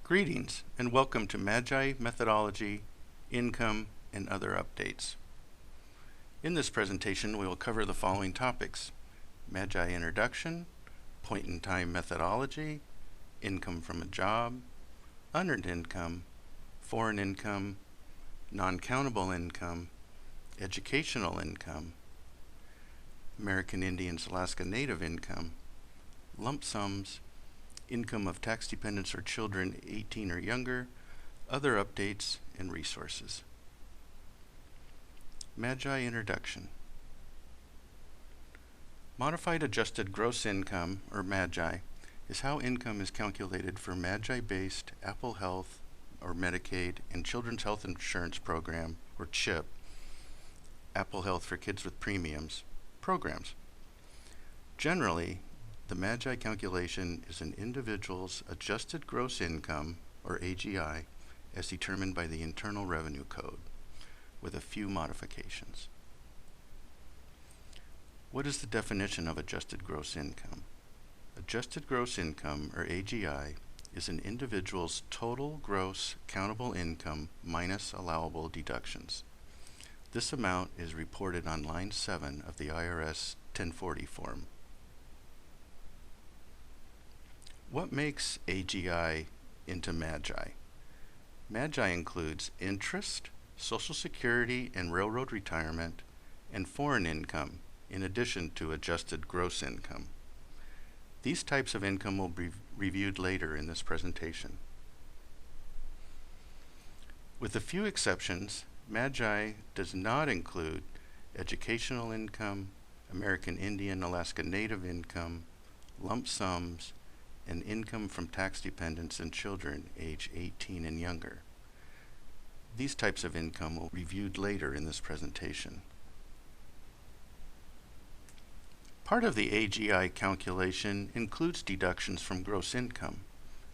Greetings and welcome to MAGI Methodology, Income, and other updates. In this presentation we will cover the following topics: MAGI Introduction, Point-in-Time Methodology, Income from a Job, Unearned Income, Foreign Income, Non-Countable Income, Educational Income, American Indians Alaska Native Income, Lump Sums, Income of tax dependents or children 18 or younger, other updates, and resources. MAGI Introduction. Modified Adjusted Gross Income, or MAGI, is how income is calculated for MAGI-based Apple Health or Medicaid and Children's Health Insurance Program, or CHIP, Apple Health for Kids with Premiums, programs. Generally, the MAGI calculation is an individual's adjusted gross income, or AGI, as determined by the Internal Revenue Code, with a few modifications. What is the definition of adjusted gross income? Adjusted gross income, or AGI, is an individual's total gross countable income minus allowable deductions. This amount is reported on line 7 of the IRS 1040 form. What makes AGI into MAGI? MAGI includes interest, Social Security and Railroad Retirement, and foreign income, in addition to adjusted gross income. These types of income will be reviewed later in this presentation. With a few exceptions, MAGI does not include educational income, American Indian Alaska Native income, lump sums, and income from tax dependents and children age 18 and younger. These types of income will be reviewed later in this presentation. Part of the AGI calculation includes deductions from gross income.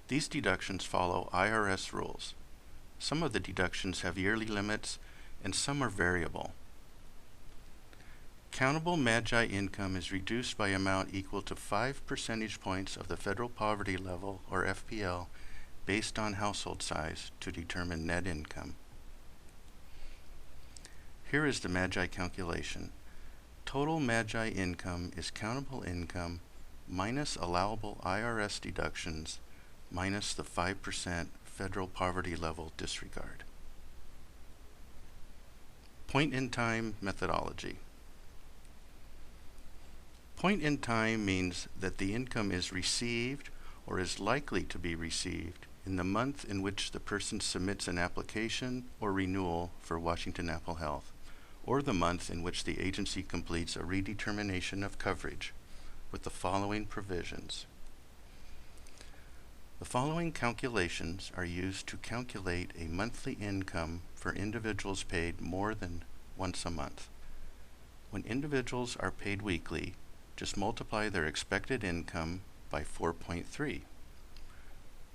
These deductions follow IRS rules. Some of the deductions have yearly limits and some are variable. Countable MAGI income is reduced by amount equal to 5 percentage points of the federal poverty level, or FPL, based on household size to determine net income. Here is the MAGI calculation. Total MAGI income is countable income minus allowable IRS deductions minus the 5% federal poverty level disregard. Point-in-time methodology. Point in time means that the income is received or is likely to be received in the month in which the person submits an application or renewal for Washington Apple Health, or the month in which the agency completes a redetermination of coverage, with the following provisions. The following calculations are used to calculate a monthly income for individuals paid more than once a month. When individuals are paid weekly, just multiply their expected income by 4.3.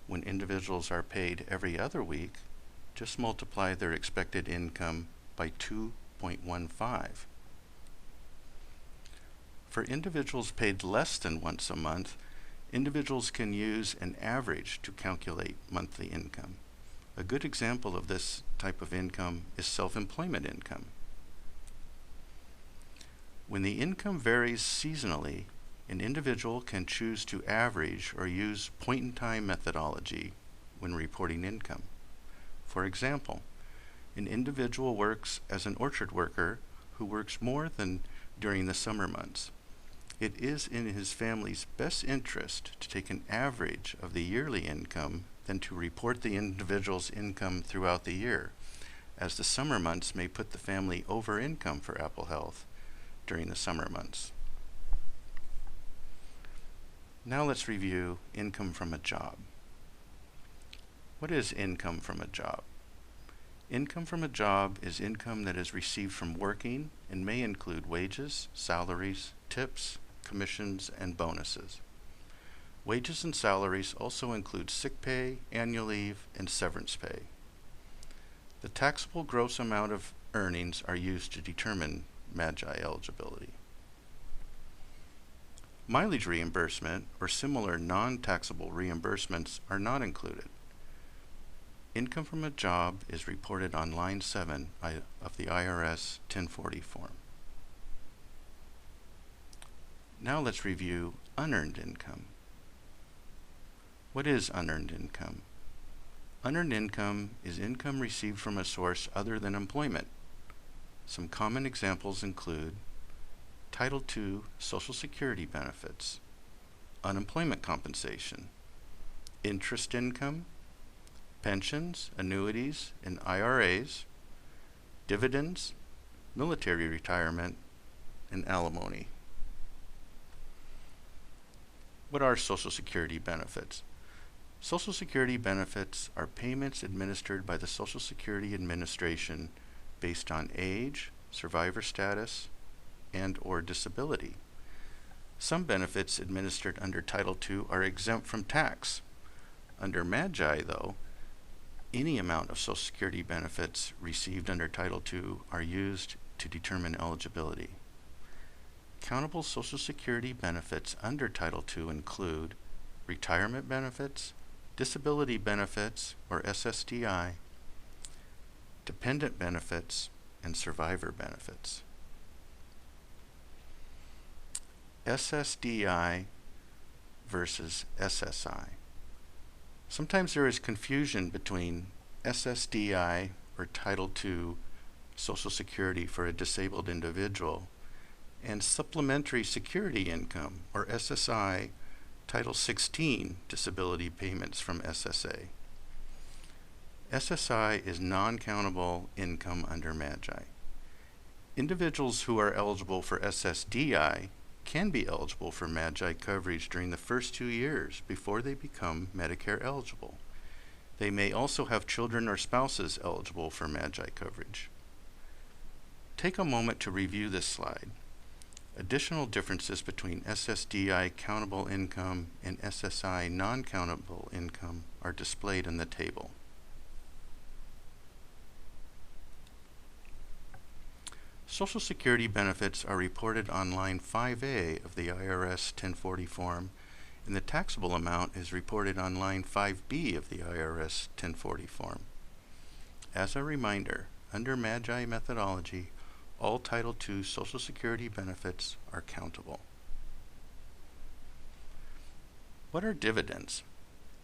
When individuals are paid every other week, just multiply their expected income by 2.15. For individuals paid less than once a month, individuals can use an average to calculate monthly income. A good example of this type of income is self-employment income. When the income varies seasonally, an individual can choose to average or use point-in-time methodology when reporting income. For example, an individual works as an orchard worker who works more than during the summer months. It is in his family's best interest to take an average of the yearly income than to report the individual's income throughout the year, as the summer months may put the family over income for Apple Health during the summer months. Now let's review income from a job. What is income from a job? Income from a job is income that is received from working and may include wages, salaries, tips, commissions, and bonuses. Wages and salaries also include sick pay, annual leave, and severance pay. The taxable gross amount of earnings are used to determine MAGI eligibility. Mileage reimbursement or similar non-taxable reimbursements are not included. Income from a job is reported on line 7 of the IRS 1040 form. Now let's review unearned income. What is unearned income? Unearned income is income received from a source other than employment. Some common examples include Title II Social Security benefits, unemployment compensation, interest income, pensions, annuities, and IRAs, dividends, military retirement, and alimony. What are Social Security benefits? Social Security benefits are payments administered by the Social Security Administration based on age, survivor status, and/or disability. Some benefits administered under Title II are exempt from tax. Under MAGI, though, any amount of Social Security benefits received under Title II are used to determine eligibility. Countable Social Security benefits under Title II include retirement benefits, disability benefits, or SSDI, dependent benefits, and survivor benefits. SSDI versus SSI. Sometimes there is confusion between SSDI, or Title II Social Security for a disabled individual, and Supplementary Security Income, or SSI, Title XVI disability payments from SSA. SSI is non-countable income under MAGI. Individuals who are eligible for SSDI can be eligible for MAGI coverage during the first 2 years before they become Medicare eligible. They may also have children or spouses eligible for MAGI coverage. Take a moment to review this slide. Additional differences between SSDI countable income and SSI non-countable income are displayed in the table. Social Security benefits are reported on line 5A of the IRS 1040 form, and the taxable amount is reported on line 5B of the IRS 1040 form. As a reminder, under MAGI methodology, all Title II Social Security benefits are countable. What are dividends?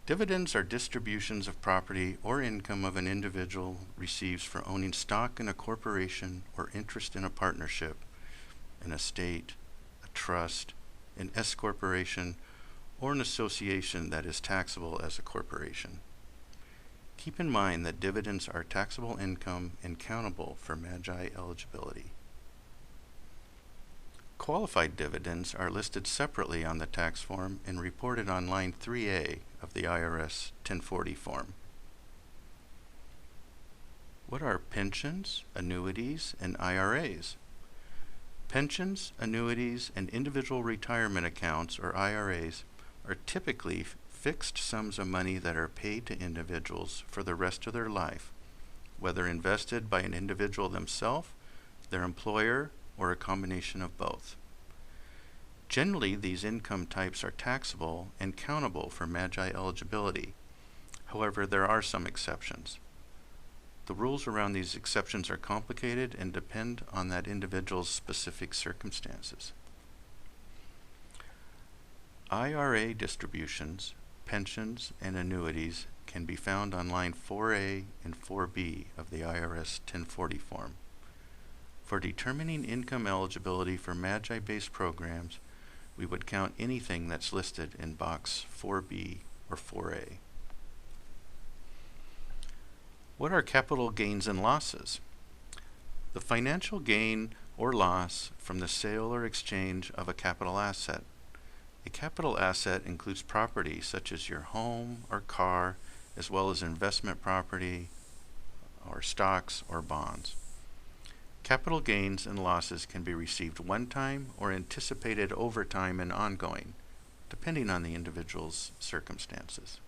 Dividends are distributions of property or income of an individual receives for owning stock in a corporation or interest in a partnership, an estate, a trust, an S corporation, or an association that is taxable as a corporation. Keep in mind that dividends are taxable income and countable for MAGI eligibility. Qualified dividends are listed separately on the tax form and reported on line 3A of the IRS 1040 form. What are pensions, annuities, and IRAs? Pensions, annuities, and individual retirement accounts, or IRAs, are typically fixed sums of money that are paid to individuals for the rest of their life, whether invested by an individual themselves, their employer, or a combination of both. Generally, these income types are taxable and countable for MAGI eligibility. However, there are some exceptions. The rules around these exceptions are complicated and depend on that individual's specific circumstances. IRA distributions, pensions, and annuities can be found on line 4A and 4B of the IRS 1040 form. For determining income eligibility for MAGI-based programs, we would count anything that's listed in box 4B or 4A. What are capital gains and losses? The financial gain or loss from the sale or exchange of a capital asset. A capital asset includes property such as your home or car, as well as investment property or stocks or bonds. Capital gains and losses can be received one time or anticipated over time and ongoing, depending on the individual's circumstances.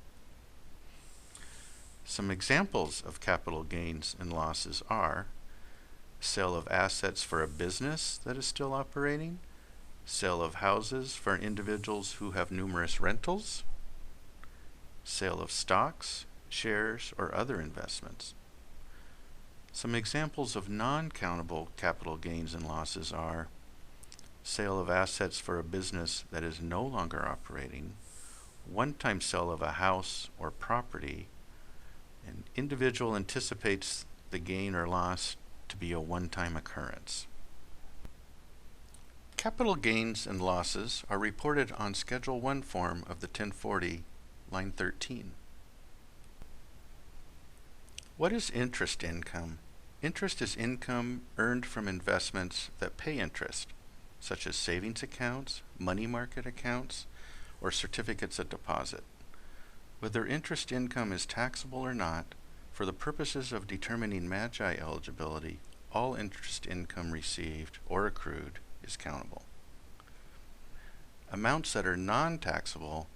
Some examples of capital gains and losses are sale of assets for a business that is still operating, sale of houses for individuals who have numerous rentals, sale of stocks, shares, or other investments. Some examples of non-countable capital gains and losses are sale of assets for a business that is no longer operating, one-time sale of a house or property, an individual anticipates the gain or loss to be a one-time occurrence. Capital gains and losses are reported on Schedule 1 form of the 1040, line 13. What is interest income? Interest is income earned from investments that pay interest, such as savings accounts, money market accounts, or certificates of deposit. Whether interest income is taxable or not, for the purposes of determining MAGI eligibility, all interest income received or accrued is countable. Amounts that are non-taxable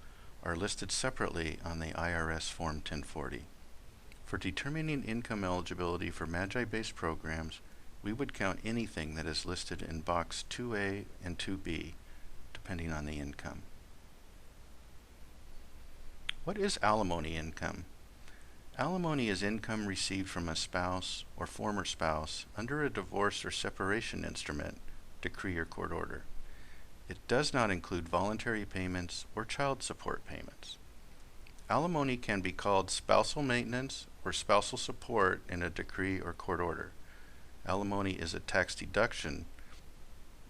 are listed separately on the IRS Form 1040. For determining income eligibility for MAGI-based programs, we would count anything that is listed in box 2A and 2B, depending on the income. What is alimony income? Alimony is income received from a spouse or former spouse under a divorce or separation instrument, decree, or court order. It does not include voluntary payments or child support payments. Alimony can be called spousal maintenance or spousal support in a decree or court order. Alimony is a tax deduction.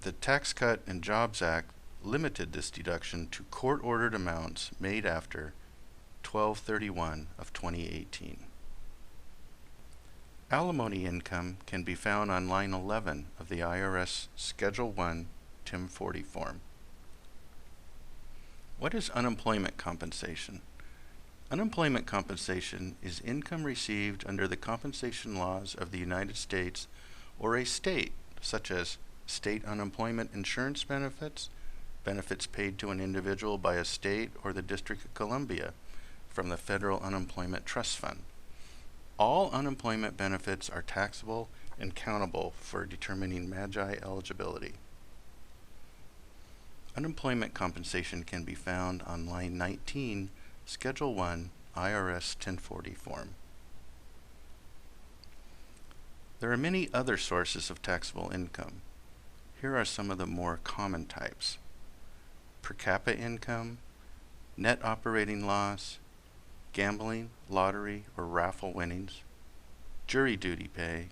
The Tax Cut and Jobs Act limited this deduction to court-ordered amounts made after 12/31 of 2018. Alimony income can be found on line 11 of the IRS Schedule 1 1040 form. What is unemployment compensation? Unemployment compensation is income received under the compensation laws of the United States or a state, such as state unemployment insurance benefits, benefits paid to an individual by a state or the District of Columbia from the Federal Unemployment Trust Fund. All unemployment benefits are taxable and countable for determining MAGI eligibility. Unemployment compensation can be found on line 19, Schedule 1, IRS 1040 form. There are many other sources of taxable income. Here are some of the more common types: per capita income, net operating loss, gambling, lottery, or raffle winnings, jury duty pay,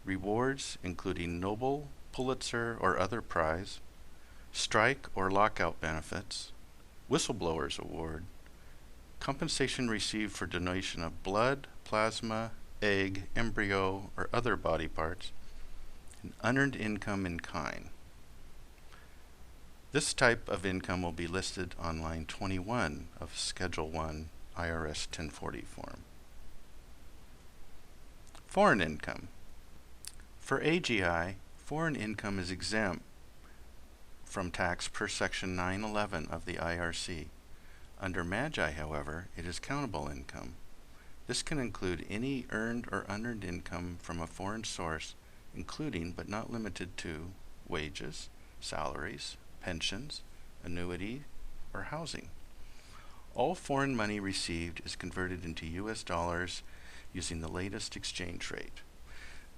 rewards including Nobel, Pulitzer, or other prize, strike or lockout benefits, whistleblowers award, compensation received for donation of blood, plasma, egg, embryo, or other body parts, and unearned income in kind. This type of income will be listed on line 21 of Schedule 1 IRS 1040 form. Foreign income. For AGI, foreign income is exempt from tax per Section 911 of the IRC. Under MAGI, however, it is countable income. This can include any earned or unearned income from a foreign source, including but not limited to wages, salaries, pensions, annuity, or housing. All foreign money received is converted into US dollars using the latest exchange rate.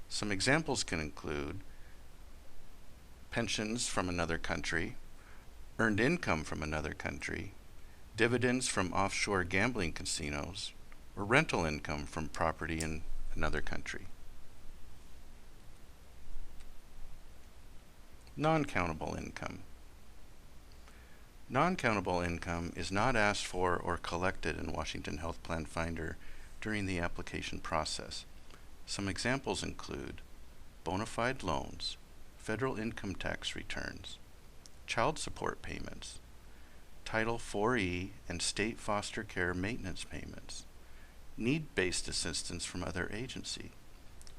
Some examples can include pensions from another country, earned income from another country, dividends from offshore gambling casinos, or rental income from property in another country. Non-countable income. Non-countable income is not asked for or collected in Washington Health Plan Finder during the application process. Some examples include bona fide loans, federal income tax returns, child support payments, Title 4E and state foster care maintenance payments, need-based assistance from other agency,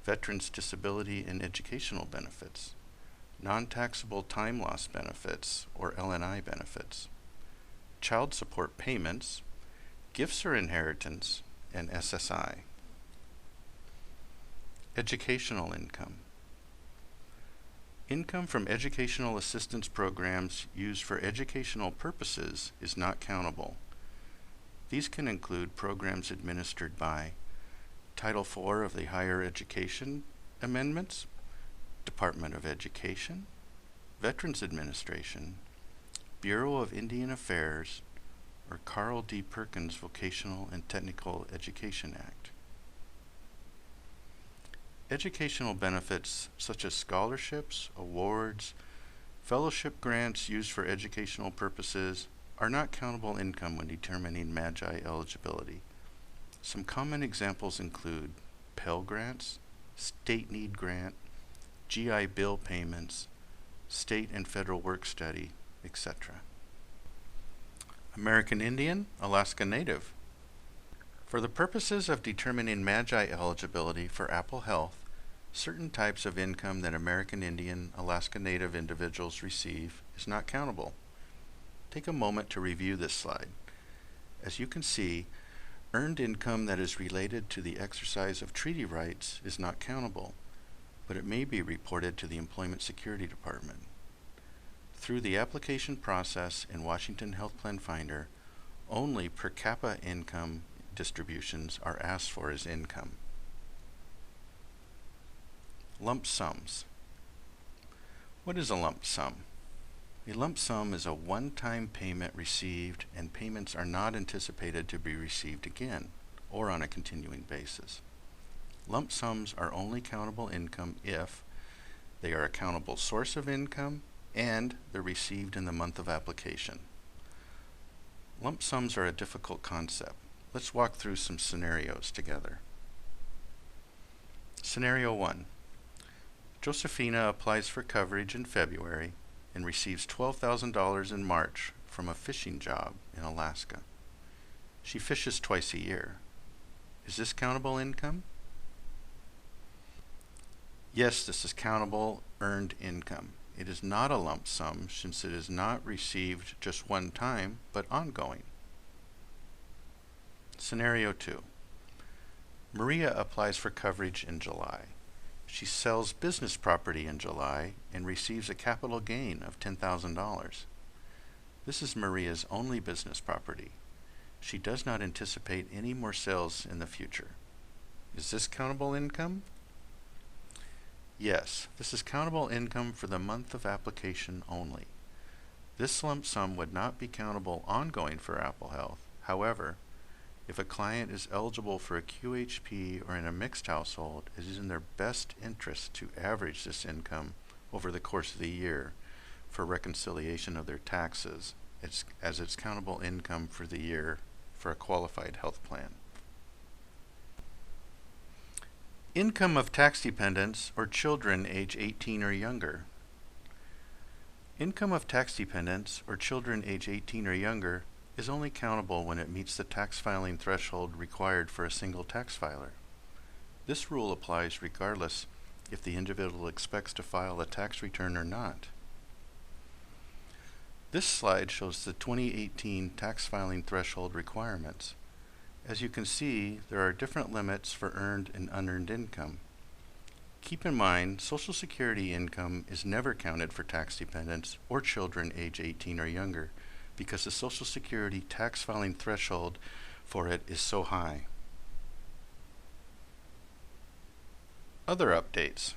veterans' disability and educational benefits, non-taxable time loss benefits or LNI benefits, child support payments, gifts or inheritance, and SSI. Educational income. Income from educational assistance programs used for educational purposes is not countable. These can include programs administered by Title IV of the Higher Education Amendments, Department of Education, Veterans Administration, Bureau of Indian Affairs, or Carl D. Perkins Vocational and Technical Education Act. Educational benefits such as scholarships, awards, fellowship grants used for educational purposes are not countable income when determining MAGI eligibility. Some common examples include Pell Grants, State Need Grant, GI Bill payments, state and federal work study, etc. American Indian, Alaska Native. For the purposes of determining MAGI eligibility for Apple Health, certain types of income that American Indian, Alaska Native individuals receive is not countable. Take a moment to review this slide. As you can see, earned income that is related to the exercise of treaty rights is not countable, but it may be reported to the Employment Security Department. Through the application process in Washington Health Plan Finder, only per capita income distributions are asked for as income. Lump sums. What is a lump sum? A lump sum is a one-time payment received, and payments are not anticipated to be received again or on a continuing basis. Lump sums are only countable income if they are a countable source of income and they're received in the month of application. Lump sums are a difficult concept. Let's walk through some scenarios together. Scenario 1. Josephina applies for coverage in February and receives $12,000 in March from a fishing job in Alaska. She fishes twice a year. Is this countable income? Yes, this is countable earned income. It is not a lump sum since it is not received just one time, but ongoing. Scenario 2. Maria applies for coverage in July. She sells business property in July and receives a capital gain of $10,000. This is Maria's only business property. She does not anticipate any more sales in the future. Is this countable income? Yes, this is countable income for the month of application only. This lump sum would not be countable ongoing for Apple Health. However, if a client is eligible for a QHP or in a mixed household, it is in their best interest to average this income over the course of the year for reconciliation of their taxes, as it's countable income for the year for a qualified health plan. Income of tax dependents or children age 18 or younger. Income of tax dependents or children age 18 or younger is only countable when it meets the tax filing threshold required for a single tax filer. This rule applies regardless if the individual expects to file a tax return or not. This slide shows the 2018 tax filing threshold requirements. As you can see, there are different limits for earned and unearned income. Keep in mind, Social Security income is never counted for tax dependents or children age 18 or younger because the Social Security tax filing threshold for it is so high. Other updates.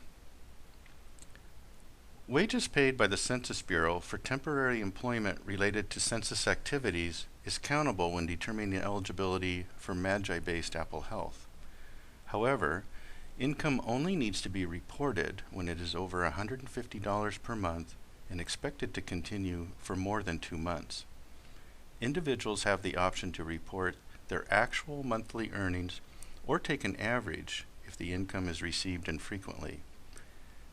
Wages paid by the Census Bureau for temporary employment related to census activities is countable when determining eligibility for MAGI-based Apple Health. However, income only needs to be reported when it is over $150 per month and expected to continue for more than 2 months. Individuals have the option to report their actual monthly earnings or take an average if the income is received infrequently.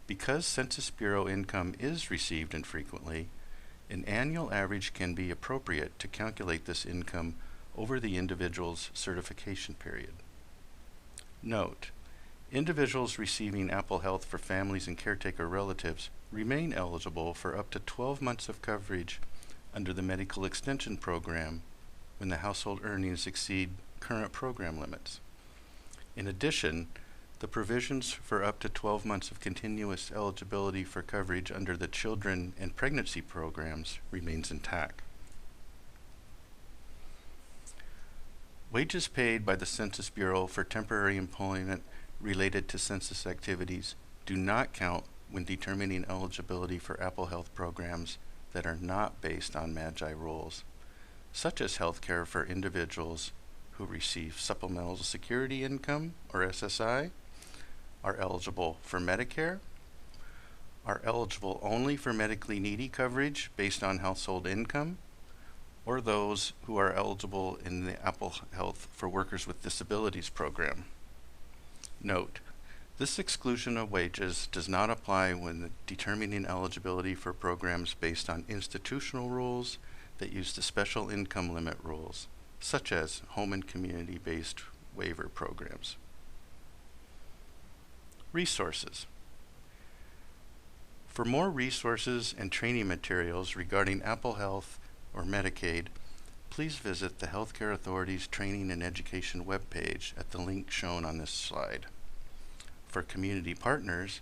Because Census Bureau income is received infrequently, an annual average can be appropriate to calculate this income over the individual's certification period. Note: individuals receiving Apple Health for families and caretaker relatives remain eligible for up to 12 months of coverage under the Medical Extension Program when the household earnings exceed current program limits. In addition, the provisions for up to 12 months of continuous eligibility for coverage under the children and pregnancy programs remains intact. Wages paid by the Census Bureau for temporary employment related to census activities do not count when determining eligibility for Apple Health programs that are not based on MAGI rules, such as health care for individuals who receive Supplemental Security Income, or SSI, are eligible for Medicare, are eligible only for medically needy coverage based on household income, or those who are eligible in the Apple Health for Workers with Disabilities program. Note, this exclusion of wages does not apply when determining eligibility for programs based on institutional rules that use the special income limit rules, such as home and community-based waiver programs. Resources. For more resources and training materials regarding Apple Health or Medicaid, please visit the Healthcare Authority's Training and Education webpage at the link shown on this slide. For community partners,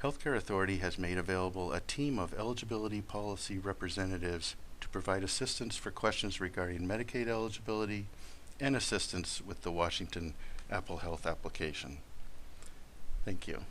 Healthcare Authority has made available a team of eligibility policy representatives to provide assistance for questions regarding Medicaid eligibility and assistance with the Washington Apple Health application. Thank you.